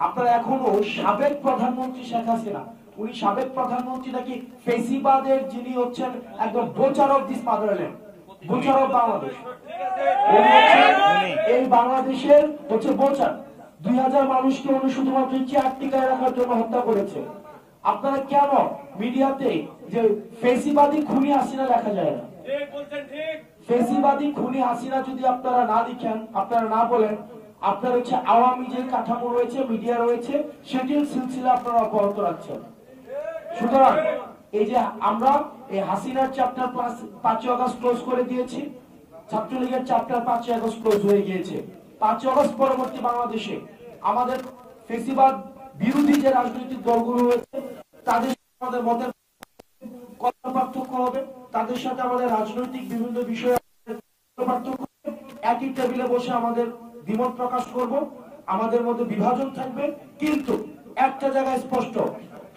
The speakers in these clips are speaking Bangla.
আপনারা এখনো সাবেক প্রধানমন্ত্রী শেখ হাসিনা, উনি সাবেক প্রধানমন্ত্রী নাকি ফেসিবাদের যিনি হচ্ছেন একদম বোচার of this motherland, বোচার of Bangladesh, এই বাংলাদেশের হচ্ছে বোচার। 2000 মানুষকে উনি শুধুমাত্র চেয়ার টিকায় রাখার জন্য হত্যা করেছে। আপনারা কেন মিডিয়াতে যে ফেসিবাদী খুনি হাসিনা লেখা যায় না? ফেসিবাদী খুনি হাসিনা যদি আপনারা না লিখেন, আপনারা না বলেন, আপনার হচ্ছে আওয়ামী যে কাঠামো রয়েছে, মিডিয়া রয়েছে, সেটির সিলসিলা আপনারা অব্যাহত রাখছেন। সুতরাং এই যে আমরা এই হাসিনার চ্যাপ্টার 5 আগস্ট ক্লোজ করে দিয়েছি, ছাত্রলীগের চ্যাপ্টার 5 আগস্ট ক্লোজ হয়ে গিয়েছে। 5 আগস্ট পরবর্তী বাংলাদেশে আমাদের ফেসিবাদ বিরোধী যে রাজনৈতিক দলগুলো রয়েছে তাদের আমাদের মতের পার্থক্য হবে, তাদের সাথে আমাদের রাজনৈতিক বিভিন্ন বিষয়ে পার্থক্য, একই টেবিলে বসে আমাদের দ্বিমত প্রকাশ করব, আমাদের মধ্যে বিভাজন থাকবে, কিন্তু একটা জায়গায় স্পষ্ট,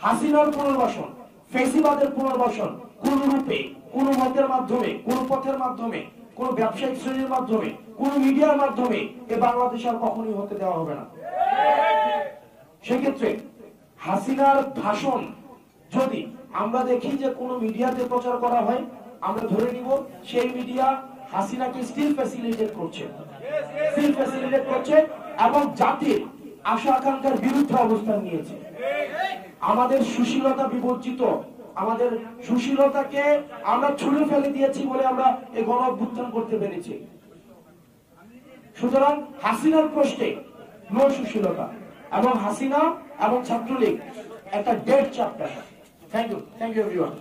হাসিনার পুনর্বাসন, ফেসিবাদের পুনর্বাসন কোন রূপে, কোন মতের মাধ্যমে, কোন পথের মাধ্যমে, কোন ব্যবসায়িক শ্রেণীর মাধ্যমে, কোন মিডিয়ার মাধ্যমে এ বাংলাদেশ আর কখনোই হতে দেওয়া হবে না। সেক্ষেত্রে হাসিনার ভাষণ যদি আমরা দেখি যে কোন মিডিয়াতে প্রচার করা হয়, আমরা ধরে নিব সেই মিডিয়া হাসিনাকে স্টিল ফ্যাসিলিটেট করছে, এবং জাতির আশা আকাঙ্ক্ষার বিরুদ্ধে অবস্থান নিয়েছে। আমাদের সুশীলতা বিবর্জিত, আমাদের সুশীলতাকে আমরা ছুঁড়ে ফেলে দিয়েছি বলে আমরা এই গণ অভ্যুত্থান করতে পেরেছি। সুতরাং হাসিনার প্রশ্নে নো সুশীলতা, এবং হাসিনা এবং ছাত্রলীগ একটা dead chapter. Thank you everyone.